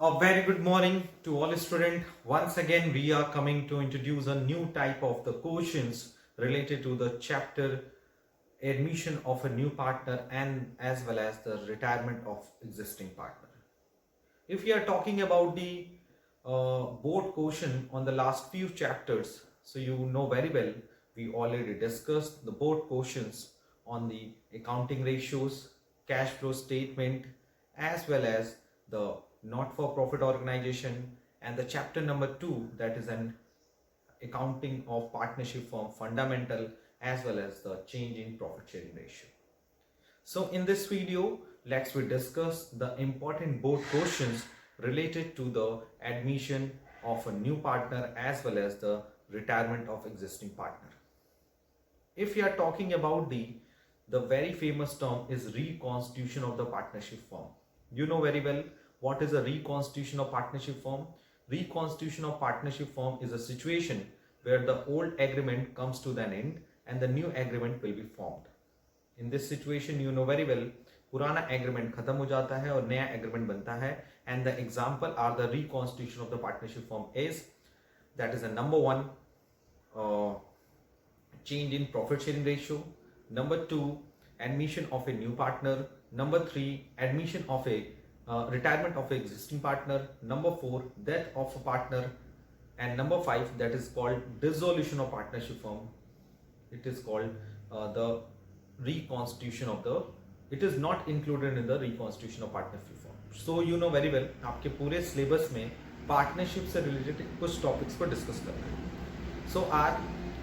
A very good morning to all students. Once again, we are coming to introduce a new type of the questions related to the chapter admission of a new partner and as well as the retirement of existing partner. If we are talking about the board question on the last few chapters, so you know very well, we already discussed the board questions on the accounting ratios, cash flow statement, as well as the not-for-profit organization, and the chapter number 2, that is an accounting of partnership firm fundamental, as well as the change in profit sharing ratio. So in this video, let's we discuss the important board questions related to the admission of a new partner as well as the retirement of existing partner. If we are talking about the very famous term is reconstitution of the partnership firm. You know very well what is a reconstitution of partnership firm. Reconstitution of partnership firm is a situation where the old agreement comes to an end and the new agreement will be formed. In this situation you know very well पुराना agreement खत्म हो जाता है और नया agreement बनता है and the example are the reconstitution of the partnership form is that is the number 1 change in profit sharing ratio, number 2 admission of a new partner, number 3 admission of a retirement of an existing partner, number 4 death of a partner, and number 5 that is called dissolution of partnership firm. It is called the reconstitution of the, it is not included in the reconstitution of partnership firm. So you know very well आपके पूरे syllabus में partnership से related कुछ topics पर discuss करना है. सो आज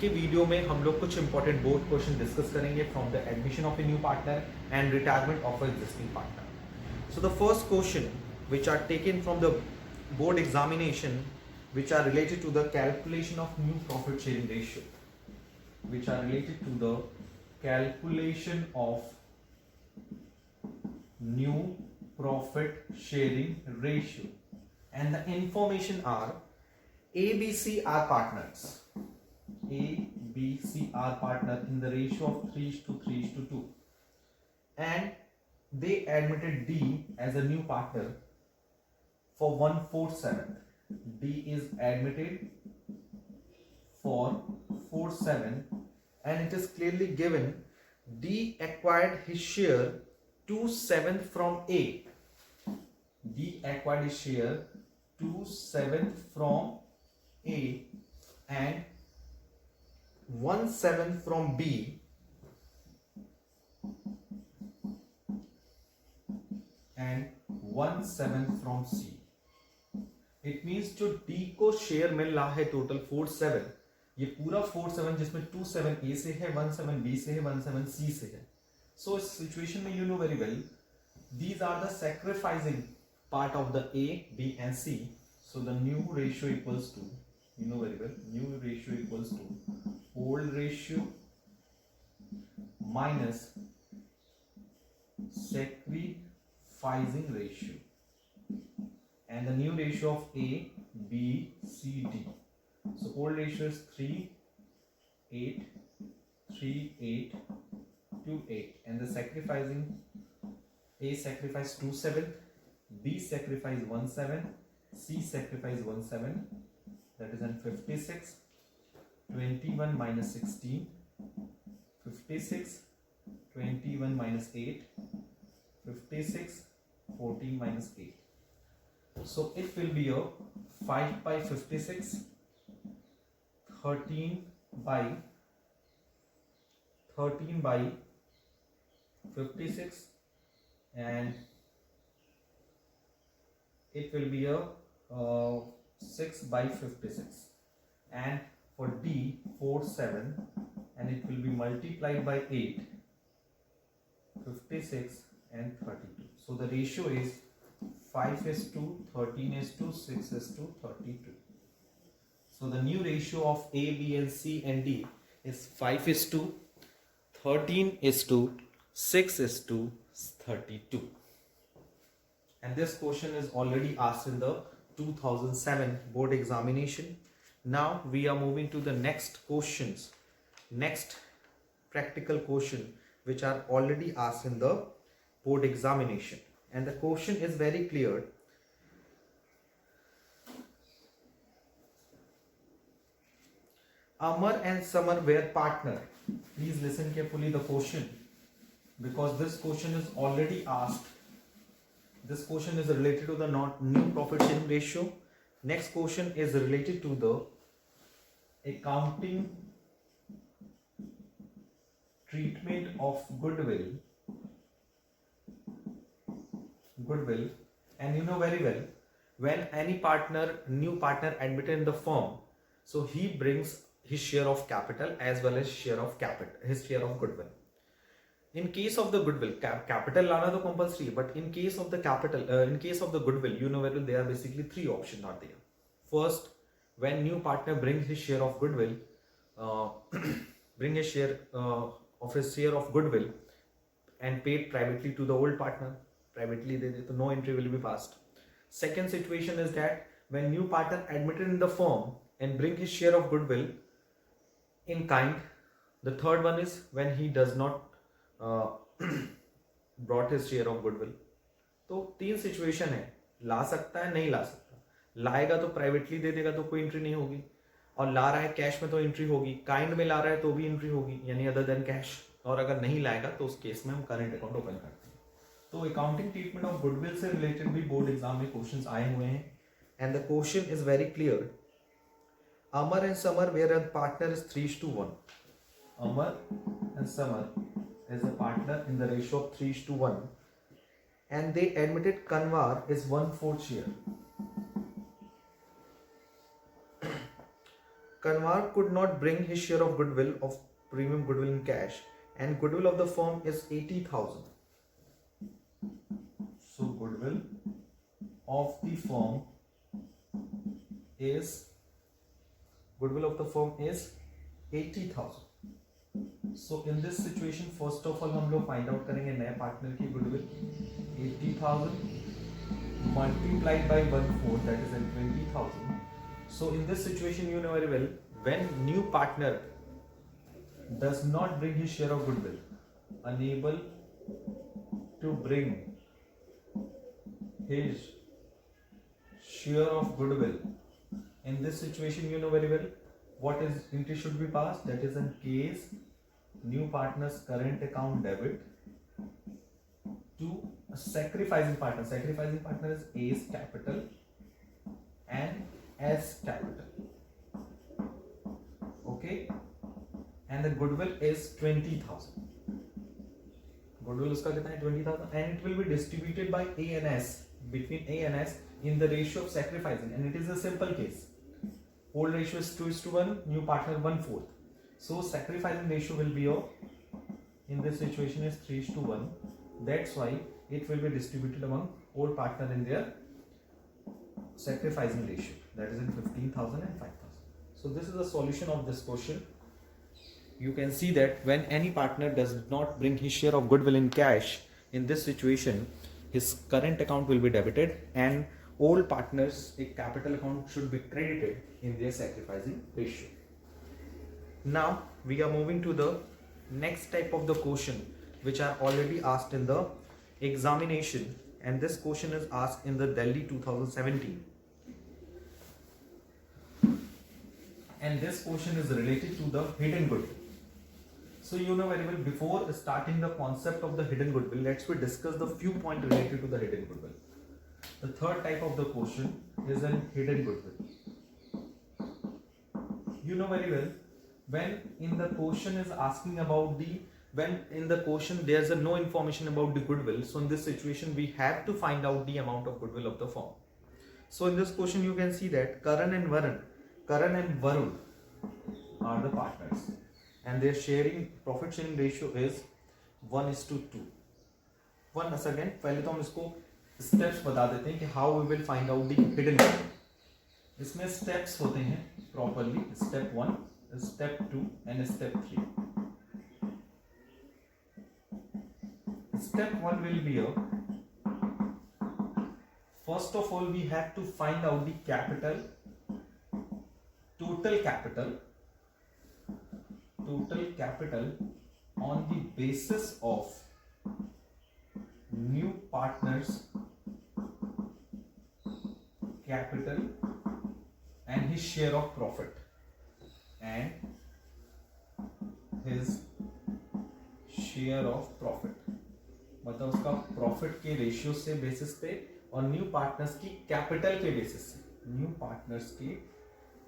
के वीडियो में हम लोग कुछ इंपॉर्टेंट बोर्ड क्वेश्चन डिस्कस करेंगे from the admission of a new partner and retirement of a existing partner. So the first question which are taken from the board examination which are related to the calculation of new profit sharing ratio, which are related to the calculation of new profit sharing ratio, and the information are A, B, C are partners. A, B, C are partner in the ratio of 3:3:2, and they admitted D as a new partner for 147. D is admitted for 47 and it is clearly given D acquired his share 2/7 from A. D acquired his share 2/7 from A and 1/7 from B and 1/7 from C. It means जो D को share मिल रहा है total 47, ये पूरा 47 जिसमें 2/7 A से है, 1/7 B से है, 1/7 C से है. So इस सिचुएशन में you know very well these are the sacrificing part of the A, B and C. So the new ratio equals to, you know very well, new ratio equals to old ratio minus sacrificing ratio, and the new ratio of A, B, C, D. So old ratio is 3, 8, 3, 8, 2, 8, and the sacrificing, A sacrifice 2/7, B sacrifice 1/7, C sacrifice 1/7, that is in 56, 21 minus 16, 56, 21 minus 8, 56, 14 minus 8. So it will be a 5 by 56, 13 by 56, and it will be a 6 by 56, and for D 47, and it will be multiplied by 8, 56 and 32. So the ratio is 5:13:6:32. So the new ratio of A, B and C and D is 5:13:6:32. And this question is already asked in the 2007 board examination. Now we are moving to the next questions, next practical question which are already asked in the board examination. And the question is very clear. Amar and Samar were partner. Please listen carefully the question, because this question is already asked. This question is related to the not new profit sharing ratio. Next question is related to the accounting treatment of goodwill. And you know very well, when any new partner admitted in the firm, so he brings his share of capital as well as his share of goodwill. In case of the goodwill, capital lana to compulsory, but in case of the in case of the goodwill, you know very well, there are basically three options are there. First, when new partner brings his share of goodwill, bring his share of his share of goodwill and paid privately to the old partner. Privately, no entry will be passed. Second situation is that when new partner admitted in the firm and bring his share of goodwill in kind. The third one is when he does not brought his share of goodwill. तो तीन situation है, ला सकता है नहीं ला सकता, लाएगा तो privately दे देगा तो कोई एंट्री नहीं होगी, और ला रहा है कैश में तो एंट्री होगी, काइंड में ला रहा है तो भी एंट्री होगी, यानी अदर देन कैश, और अगर नहीं लाएगा तो उस केस में हम करंट अकाउंट ओपन करते हैं. तो अकाउंटिंग ट्रीटमेंट ऑफ गुडविल से रिलेटेड भी बोर्ड एग्जाम में क्वेश्चंस आए हुए हैं, and the question is very clear. Amar and Samar where a partner is 3:1. Amar and Samar is a partner in the ratio of 3:1, and they admitted Kanwar is 1/4 share. Kanwar could not bring his share of goodwill of premium goodwill in cash, and goodwill of the firm is 80,000. So goodwill of the firm is 80,000. So in this situation, first of all हम लोग find out करेंगे नए partner की goodwill. 80,000 multiplied by 1/4, that is 20,000. So in this situation, you know very well, when new partner does not bring his share of goodwill, unable to bring his share of goodwill, in this situation, you know very well what is entry should be passed. That is in case new partner's current account debit to a sacrificing partner. Sacrificing partner is A's capital and S capital. Okay, and the goodwill is 20,000. Goodwill उसका कितना है 20,000, and it will be distributed by A and S, between A and S in the ratio of sacrificing, and it is a simple case. Old ratio is 2:1, new partner 1/4. So sacrificing ratio will be in this situation is 3:1. That's why it will be distributed among old partner in their sacrificing ratio. That is in 15,000 and 5,000. So this is the solution of this question. You can see that when any partner does not bring his share of goodwill in cash, in this situation, his current account will be debited and all partners a capital account should be credited in their sacrificing ratio. Now we are moving to the next type of the question which are already asked in the examination, and this question is asked in the Delhi 2017, and this question is related to the hidden goodwill. So you know very well, before starting the concept of the hidden goodwill, let's we discuss the few points related to the hidden goodwill. The third type of the question is a hidden goodwill. You know very well, when in the question is asking about when in the question there's no information about the goodwill, so in this situation we have to find out the amount of goodwill of the firm. So in this question you can see that Karan and Varun are the partners, and their profit sharing ratio is 1:2. Once again, पहले तो हम इसको steps बता देते हैं कि how we will find out the hidden goodwill. इसमें steps होते हैं properly, step 1, step 2 and step 3. Step 1 will be first of all we have to find out the capital, total capital on the basis of new partners capital and his share of profit, and share of profit, मतलब उसका profit के ratio से basis पे और new partners की capital के basis से, new partners के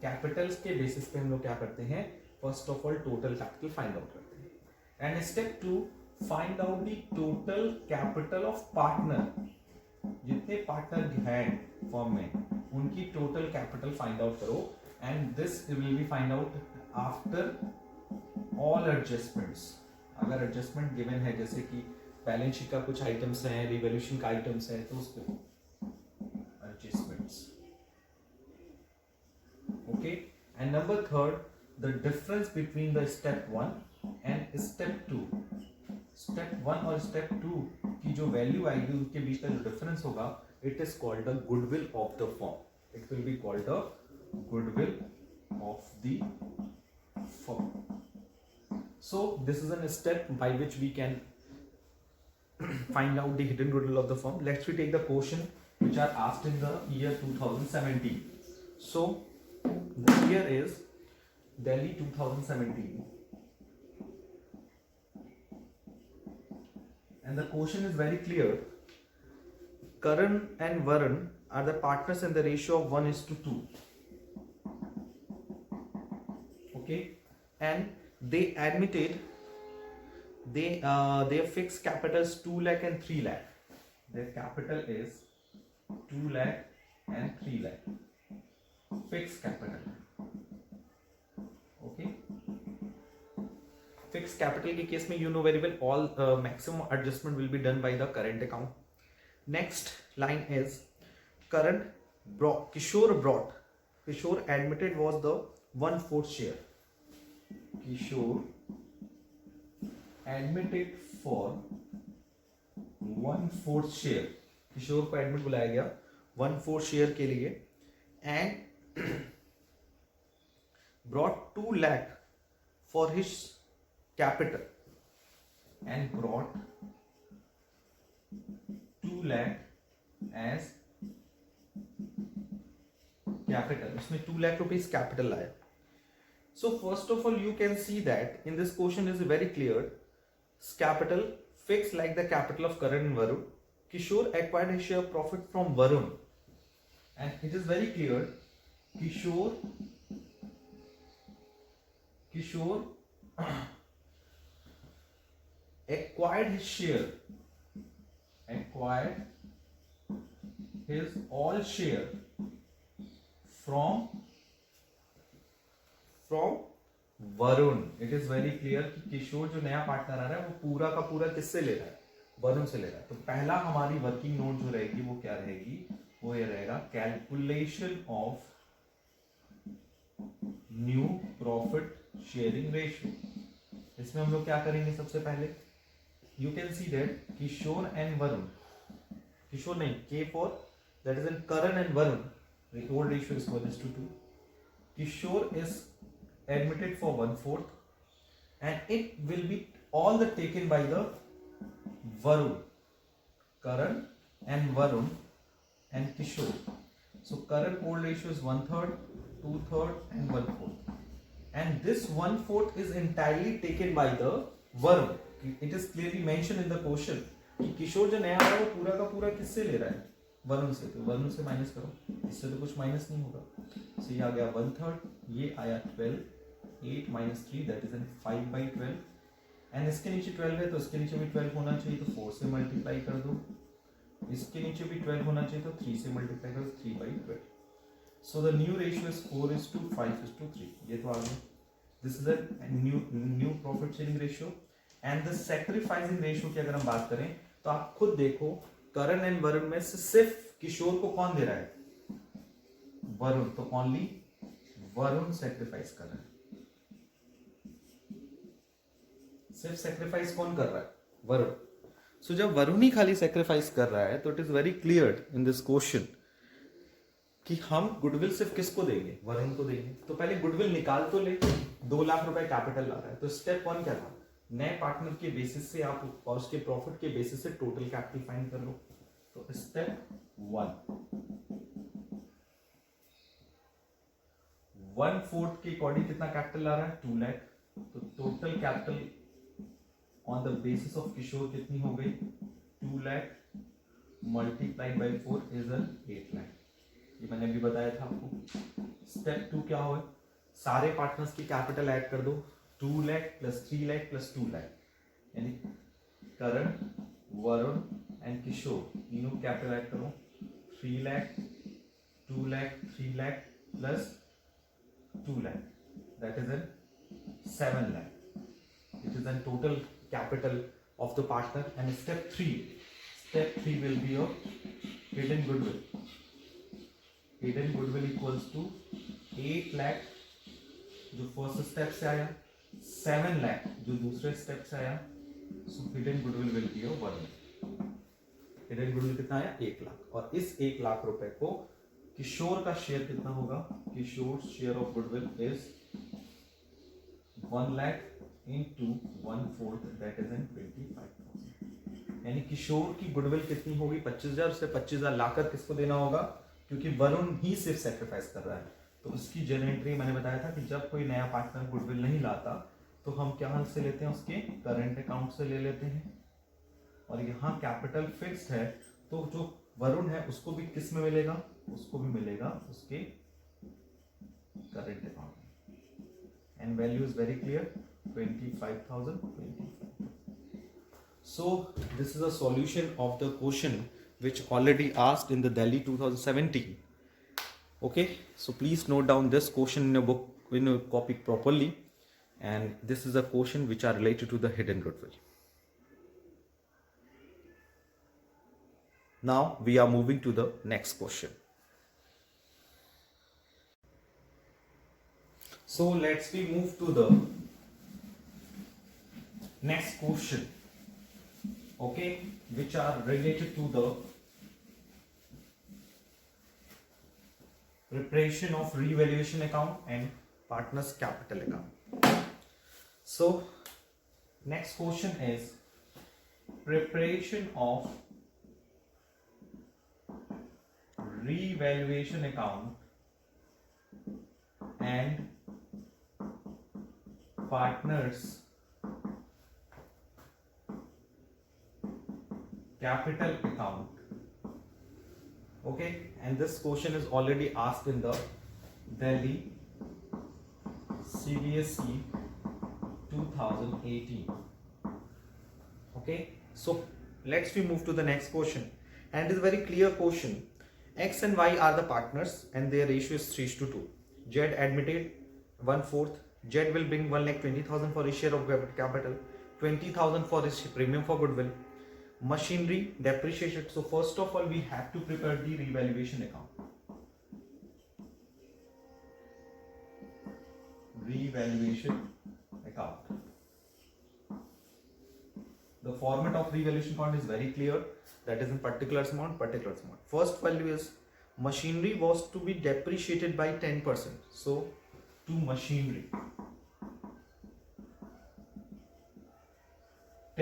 कैपिटल्स के बेसिस पे हम लोग क्या करते हैं, first of all total capital find out करते हैं। And step 2, find out the total capital of partner, जितने पार्टनर हैं फर्म में उनकी टोटल कैपिटल फाइंड आउट करो। And this will be find out after all adjustments. अगर adjustment given है, जैसे कि बैलेंस शीट का कुछ आइटम्स हैं, रिवैल्यूएशन का आइटम्स है, तो उसके adjustments. Okay, and number third, the difference between the step 1 and step 2। Step 1 और स्टेप 2 की जो वैल्यू आएगी उनके बीच का जो डिफरेंस होगा, it is called the goodwill of the firm. It will be called the goodwill of the firm. So this is a step by which we can find out the hidden goodwill of the firm. Let's we take the question which are asked in the year 2017. So the year is Delhi 2017, and the question is very clear. Karan and Varun are the partners in the ratio of 1:2. Okay, and they admitted their fixed capital is 2 lakh and 3 lakh. Their capital is 2 lakh and 3 lakh. Fixed capital. Okay. Fixed capital के case में you know very well all maximum adjustment will be done by the current account. Next line is Kishore admitted was the 1/4 share. Kishore admitted for 1/4 share. Kishore को admit बुलाया गया 1/4 share के लिए, and brought 2 lakh for his capital, and brought 2 lakh as capital। उसमें 2 lakh rupees capital आया। So first of all, you can see that in this question is very clear. Capital fixed like the capital of Karan and Varun. Kishore acquired his share of profit from Varun, and it is very clear. Kishore acquired his share, acquired his all share from Varun. It is very clear कि किशोर जो नया partner आ रहा है वो पूरा का पूरा किससे ले रहा है, वरुण से ले रहा है। तो पहला हमारी वर्किंग नोट जो रहेगी वो क्या रहेगी, वो ये रहेगा calculation of new profit sharing ratio. इसमें हम लोग क्या करेंगे, सबसे पहले you can see that Kishore and Varun, Kishore नहीं, के for that is in Karan and Varun, the old ratio is 1:2. Kishore is admitted for 1/4, and it will be all the taken by the Varun, Karan and Varun and Kishore. So Karan old ratio is 1/3, 2/3 and 1/4, and this 1/4 is entirely taken by the Varun. It is clearly mentioned in the question कि किशोर जो नया है वो पूरा का पूरा किससे ले रहा है, वरुण से। तो वरुण से माइनस करो, इससे तो कुछ माइनस नहीं होगा। तो ये आ गया 1/3, ये आया 12, 8 - 3 दैट इज 5/12, एंड इसके नीचे 12 है तो इसके नीचे भी 12 होना चाहिए, तो 4 से मल्टीप्लाई कर दो। इसके नीचे भी 12 होना चाहिए तो 3 से मल्टीप्लाई करो, 3/12। So the new ratio is 4:5:3। ये तो आ गया। This is a new profit sharing ratio. And the sacrificing ratio की अगर हम बात करें तो आप खुद देखो, करण एंड वरुण में से सिर्फ किशोर को कौन दे रहा है, वरुण। तो ओनली वरुण सैक्रिफाइस कर रहा है। सिर्फ सैक्रिफाइस कौन कर रहा है, वरुण। सो जब वरुण ही खाली सैक्रिफाइस कर रहा है तो it is very clear in this question कि हम गुडविल सिर्फ किसको देंगे, वरुण को देंगे। तो पहले गुडविल निकाल तो ले, 2 लाख रुपए कैपिटल ला रहा है। तो स्टेप 1 क्या था, नए पार्टनर के बेसिस से आप और उसके प्रॉफिट के बेसिस से टोटल कैपिटल फाइंड कर लो। तो स्टेप 1, 1/4 के अकॉर्डिंग कितना कैपिटल ला रहा है, 2 लाख। तो total capital on the basis of Kishore कितनी हो गई 2 lakh multiplied by 4 is 8 lakh. ये मैंने अभी बताया था आपको। स्टेप 2 क्या हो, सारे पार्टनर्स की कैपिटल ऐड कर दो 2 लाख प्लस 3 लाख प्लस 2 लाख, यानी करण वरुण एंड किशोर तीनों कैपिटल ऐड करो 3 lakh 2 lakh 3 lakh plus 2 lakh, that is in 7 lakh. It is in total capital of the partner. And step 3 will be your hidden goodwill. Hidden goodwill equals to 8 lakh जो first step से आया, 7 lakh जो दूसरे step से आया. So hidden goodwill will be your 1 lakh. hidden goodwill कितना आया 1 लाख, और इस 1 लाख रुपए को किशोर का शेयर कितना होगा, Kishore share of goodwill is 1 lakh into 1/4 that is in 25,000. यानी किशोर की गुडविल कितनी होगी 25,000, से 25,000 लाकर किसको देना होगा, क्योंकि वरुण ही सिर्फ सेक्रीफाइस कर रहा है. तो उसकी जनरेटरी मैंने बताया था कि जब कोई नया पार्टनर गुडविल नहीं लाता तो हम क्या से लेते हैं, उसके करंट अकाउंट से ले लेते हैं. और यहाँ कैपिटल फिक्स्ड है तो जो वरुण है उसको भी किस में मिलेगा, उसको भी मिलेगा उसके करंट अकाउंट में. And value is very clear 25,000. So this is a solution of the question which already asked in the Delhi 2017. Okay, so please note down this question in your book, in your copy properly, and this is a question which are related to the hidden goodwill. Now we are moving to the next question. So let's we move to the next question, okay, which are related to the preparation of revaluation account and partners capital account. So next question is preparation of revaluation account and partners capital account. Okay, and this question is already asked in the Delhi CBSE 2018. Okay, so let's we move to the next question, and it is a very clear question. X and Y are the partners and their ratio is 3:2. Z admitted 1/4. Z will bring 1,20,000 for his share of capital, 20,000 for his premium for goodwill. Machinery depreciated. So first of all we have to prepare the revaluation account. Revaluation account. The format of revaluation account is very clear. That is in particulars amount, particulars amount. First value is machinery was to be depreciated by 10%. So to machinery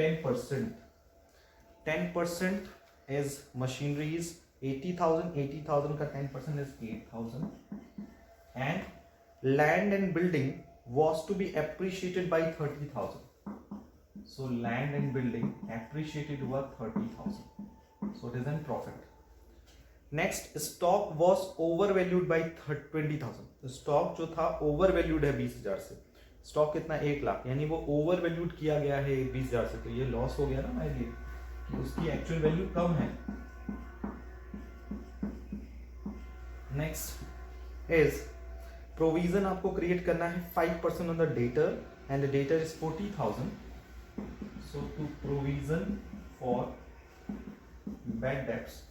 10%. 10% is machinery is 80,000. 80,000 का 10% is 8,000. And land and building was to be appreciated by 30,000. So land and building appreciated over 30,000. So it is in profit. Next, stock was overvalued by 20,000. तो stock जो था overvalued है 20,000 से. Stock कितना 1 लाख, यानी वो overvalued किया गया है 20,000 से. तो ये लॉस हो गया ना हमारे लिए कि उसकी एक्चुअल वैल्यू कम है. नेक्स्ट इज प्रोविजन आपको क्रिएट करना है 5% on the debtor and the debtor is 40,000. So to provision for bad debts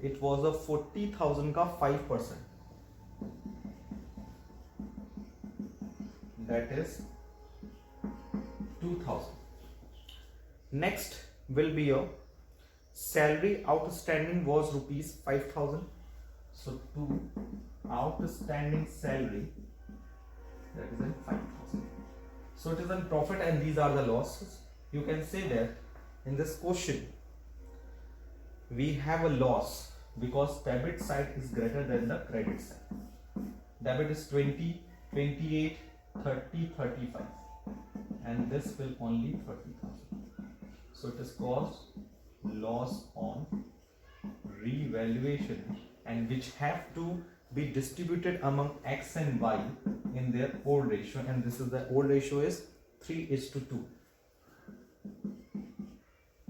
it was a 40,000 का 5%, that is 2,000. Next will be your salary outstanding was rupees 5,000. So to outstanding salary, that is in 5,000. So it is in profit and these are the losses. You can say that in this question we have a loss because debit side is greater than the credit side. Debit is 20, 28, 30, 35. and this will only 30,000. So it is caused loss on revaluation, and which have to be distributed among X and Y in their old ratio, and this is the old ratio is 3:2,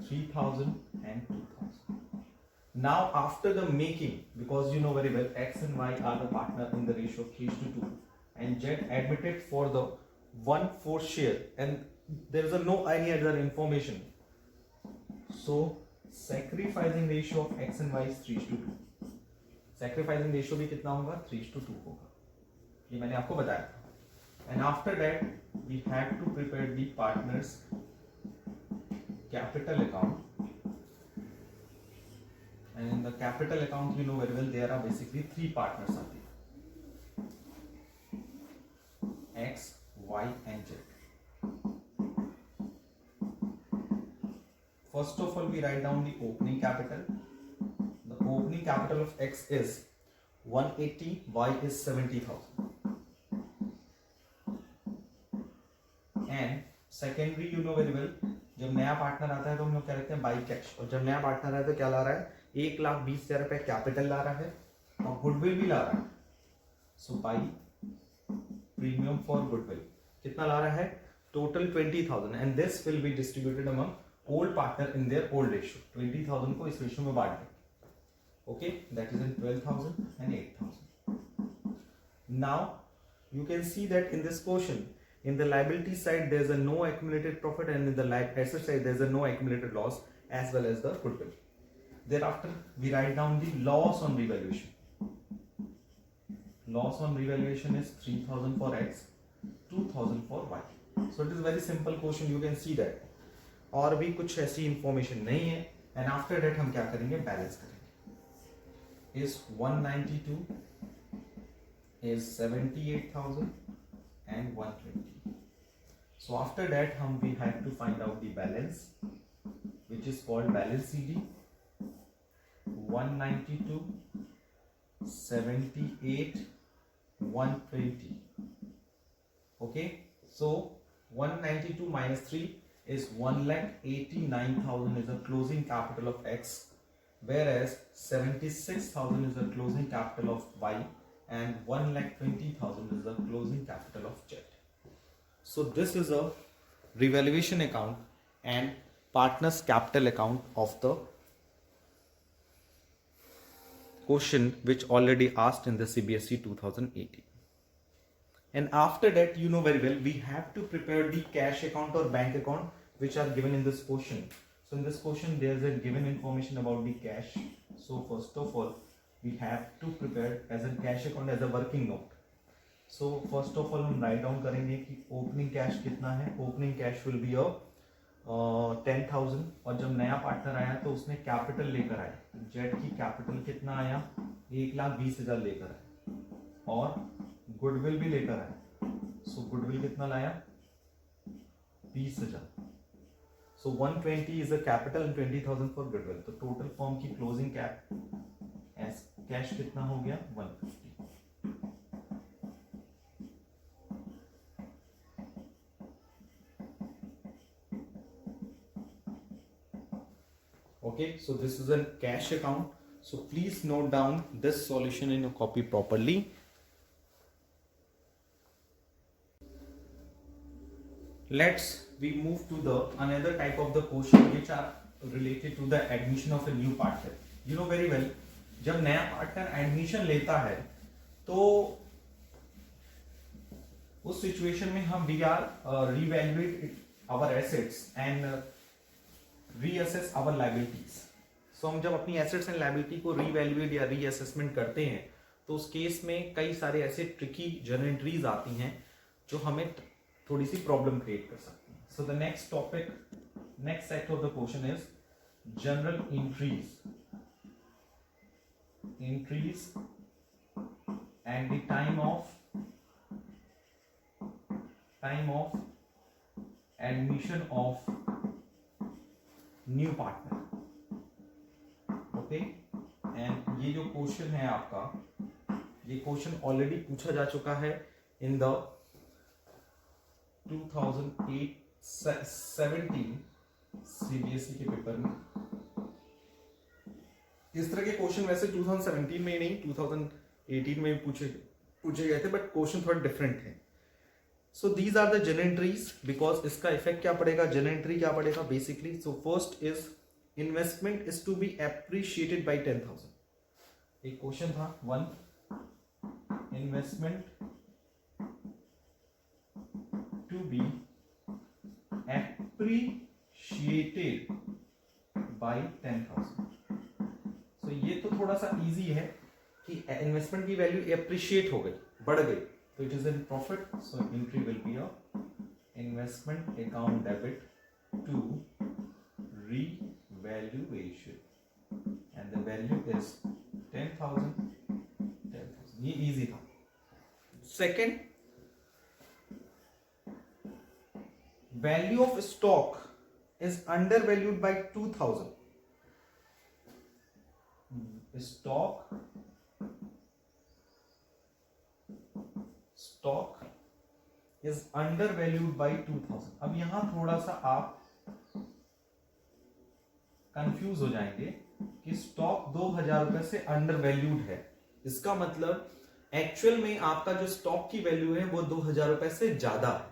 3,000 and 2,000. Now after the making, because you know very well X and Y are the partner in the ratio of 3:2, and Z admitted for the 1/4 share, and there is no any other information, so sacrificing ratio of X and Y is 3:2. sacrificing ratio भी कितना होगा 3:2 होगा, ये मैंने आपको बताया था. And after that we have to prepare the partners capital account, and in the capital account you know very well there are basically three partners are there, X, Y and Z. First of all we write down the opening capital. The opening capital of X is 180, Y is 70,000. And secondary you know very well, जब नया partner आता है तो हम लोग क्या रखते हैं बाई कैश, और जब नया पार्टनर है तो क्या ला रहा है 1,20,000 रुपए कैपिटल ला रहा है और गुडविल भी ला रहा है. So by premium for goodwill कितना ला रहा है total 20,000, and this will be distributed among old partner in their old ratio. 20,000 को इस रेशियो में बांट दें. Okay, that is in 12,000 and 8,000. Now you can see that in this portion, in the liability side there is a no accumulated profit, and in the asset side there is a no accumulated loss as well as the goodwill. Thereafter we write down the loss on revaluation. Loss on revaluation is 3,000 for X, 2,000 for Y. So it is very simple question, you can see that. और भी कुछ ऐसी information नहीं है. And after date हम क्या करेंगे balance करेंगे. Is 192, is 78,000 and 120. So after that we have to find out the balance, which is called balance CD. 192, 78, 120. Okay, so 192 minus 3 is 1,89,000 is the closing capital of X, whereas 76,000 is the closing capital of Y, and 1,20,000 is the closing capital of Z. So this is a revaluation account and partners capital account of the question which already asked in the CBSE 2018. And after that you know very well we have to prepare the cash account or bank account which are given in this question. So in this question there is a given information about the cash. So first of all we have to prepare as a cash account as a working note. So first of all हम write down करेंगे कि opening cash कितना है. Opening cash will be a 10,000, और जब नया partner आया तो उसने कैपिटल लेकर आया. जेड की कैपिटल कितना आया 1,20,000 लेकर आया, और गुडविल भी लेकर आया. सो गुडविल कितना लाया 20,000. So 120 is the capital and 20,000 for goodwill. तो टोटल फॉर्म की क्लोजिंग कैश कितना हो गया 150. Okay, so this is a cash account. So please note down this solution in your copy properly. Let's we move to the another type of the question which are related to the admission of a new partner. You know very well, जब नया partner admission लेता है तो उस situation में हम we are revaluate our assets and reassess our liabilities. So हम जब अपनी एसेट्स एंड लायबिलिटी को रीवैल्यूएट या रीअसेसमेंट करते हैं तो उस केस में कई सारे ऐसे ट्रिकी जर्नल एंट्रीज आती हैं जो हमें थोड़ी सी प्रॉब्लम क्रिएट कर सकती है. So the next topic, next set of the question is general entries and the time of admission of new partner. Okay, and ये जो क्वेश्चन है आपका, ये क्वेश्चन ऑलरेडी पूछा जा चुका है इन द 2017 सीबीएसई के पेपर में इस तरह के क्वेश्चन वैसे 2017 में नहीं 2018 में भी पूछे गए थे, बट क्वेश्चन थोड़ा डिफरेंट है. So these are the journal entries, because इसका इफेक्ट क्या पड़ेगा, जनरेटरी क्या पड़ेगा basically. So first is investment is to be appreciated by 10,000. एक क्वेश्चन था 1, investment to be appreciated by 10,000. तो ये तो थोड़ा सा इजी है कि इन्वेस्टमेंट की वैल्यू एप्रिशिएट हो गई, बढ़ गई, तो it is in profit. So entry will be a investment account debit to revaluation and the value is 10,000. ये इजी था. Second, value of stock is undervalued by 2,000. Stock is undervalued by 2,000. अब यहां थोड़ा सा आप confuse हो जाएंगे कि स्टॉक 2,000 रुपए से अंडर वैल्यूड है. इसका मतलब एक्चुअल में आपका जो स्टॉक की वैल्यू है वो 2,000 रुपए से ज्यादा है,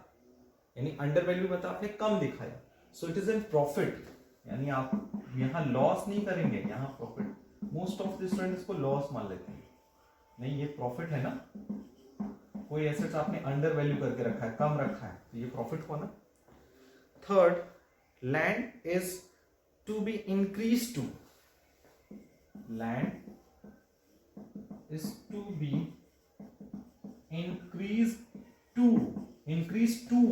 यानी अंडर वैल्यू मतलब आपने कम दिखाया. So it is in profit, यानी आप यहां लॉस नहीं करेंगे, यहां profit. Most of the student इसको लॉस मान लेते हैं. नहीं, ये प्रॉफिट है ना. कोई एसेट्स आपने अंडर वैल्यू करके रखा है, कम रखा है, तो ये प्रॉफिट हुआ ना. Third, land is to be increase to. Land is to be increase to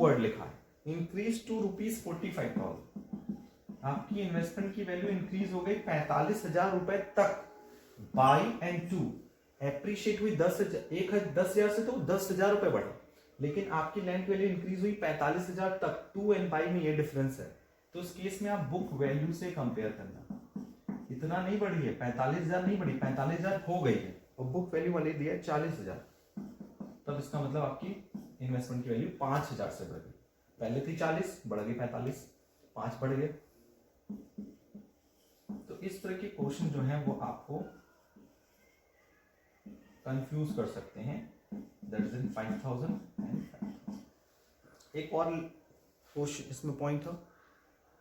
word लिखा है, increase to ₹45,000. आपकी इन्वेस्टमेंट की वैल्यू इंक्रीज हो गई 45,000 रुपए तक. बाई एंड टू एप्रिशिएट हुई 10,000 से, तो 10,000 रुपए बढ़े, लेकिन आपकी लैंड वैल्यू इंक्रीज हुई 45,000 तक. टू एंड बाई में ये डिफरेंस है. तो इस केस में आप बुक वैल्यू से कंपेयर करना. इतना नहीं बढ़ी है, 45,000 नहीं बढ़ी, 45,000 हो गई है, और बुक वैल्यू वाले दिया 40,000. तब इसका मतलब आपकी इन्वेस्टमेंट की वैल्यू 5,000 से बढ़ गई. पहले थी 40, बढ़ गई 45, 5 बढ़ गए. तो इस तरह के क्वेश्चन जो है वो आपको कंफ्यूज कर सकते हैं. That is in 5,000 and 5,000. एक और क्वेश्चन इसमें पॉइंट था.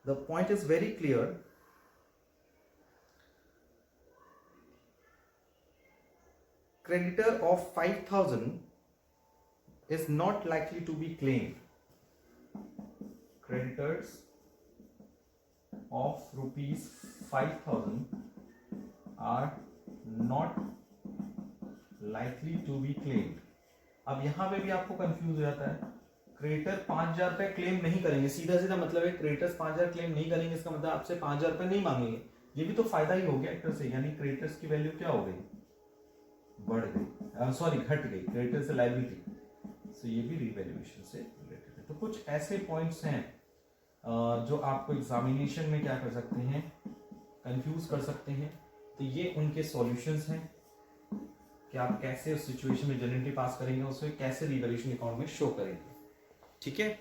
The point is very clear. Creditor of 5,000 is not likely to be claimed. Creditors of ₹5,000 are not likely to be claimed. अब यहां पे भी आपको कंफ्यूज हो जाता है. क्रेडिटर 5,000 रुपए क्लेम नहीं करेंगे, सीधा सीधा मतलब है क्रेडिटर्स 5,000 क्लेम नहीं करेंगे. इसका मतलब आपसे 5,000 रुपए नहीं मांगेंगे. ये भी तो फायदा ही हो गया एक तरह से, यानी क्रेडिटर्स की वैल्यू क्या हो गई, बढ़ गई, सॉरी घट गई. क्रेडिटर से लायबिलिटी, सो ये भी रिवैल्यूएशन से रिलेटेड है. तो कुछ ऐसे पॉइंट्स हैं जो आपको एग्जामिनेशन में क्या कर सकते हैं, कंफ्यूज कर सकते हैं. तो ये उनके सॉल्यूशंस हैं कि आप कैसे उस सिचुएशन में जनरेटरी पास करेंगे, उसमें कैसे रिवैल्यूएशन अकाउंट में शो करेंगे. ठीक है.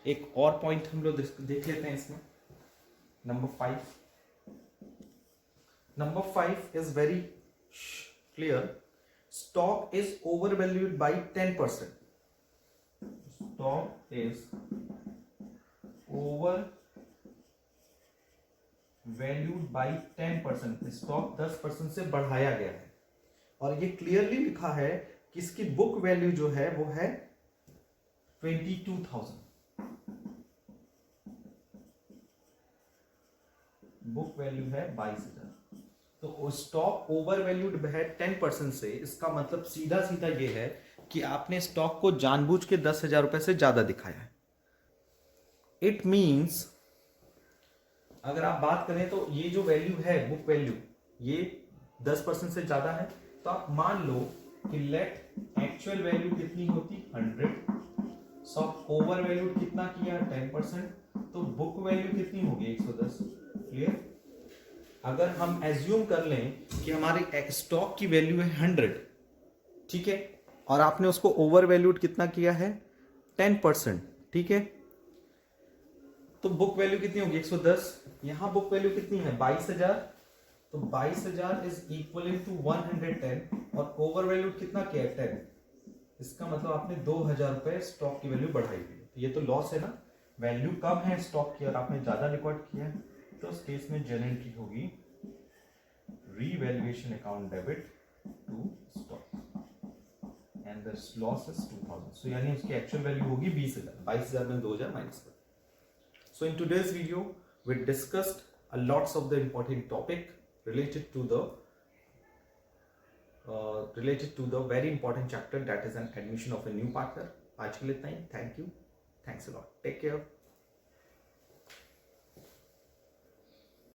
एक और पॉइंट हम लोग देख लेते हैं इसमें. Number 5 is very clear. Stock is overvalued by 10%. Stock is overvalued by 10%. Stock 10% से बढ़ाया गया है, और ये क्लियरली लिखा है कि इसकी बुक वैल्यू जो है वो है 22,000. बुक वैल्यू है 22,000. तो स्टॉक ओवर वैल्यूड है 10% से. इसका मतलब सीधा सीधा ये है कि आपने स्टॉक को जानबूझ के 10,000 रुपए से ज्यादा दिखाया है. इट मींस अगर आप बात करें तो ये जो वैल्यू है बुक वैल्यू, ये 10% से ज्यादा है. तो आप मान लो कि लेट एक्चुअल वैल्यू कितनी होती 100, स्टॉक ओवर वैल्यूड कितना किया 10%, तो बुक वैल्यू कितनी होगी 110. क्लियर. अगर हम एज्यूम कर लें कि हमारी स्टॉक की वैल्यू है 100, ठीक है, और आपने उसको ओवर वैल्यूड कितना किया है 10%, ठीक है। तो बुक वैल्यू कितनी होगी 110, यहां बुक वैल्यू कितनी है 22,000, तो 22,000 इज इक्वल टू 110 और ओवर वैल्यू कितना किया है 10, इसका मतलब आपने 2,000 रुपए स्टॉक की वैल्यू बढ़ाई हुई है, तो ये तो लॉस है ना, वैल्यू कम है स्टॉक की और आपने ज्यादा रिकॉर्ड किया है, तो उस केस में जर्नल एंट्री होगी revaluation account debit to stock and the loss is 2,000, so यानी उसकी एक्चुअल वैल्यू होगी 20,000, 22,000 में 2,000 माइनस कर। So in today's video, we discussed a lots of the important topic related to the very important chapter, that is an admission of a new partner. आज के लिए इतना ही. Thank you. Thanks a lot. Take care.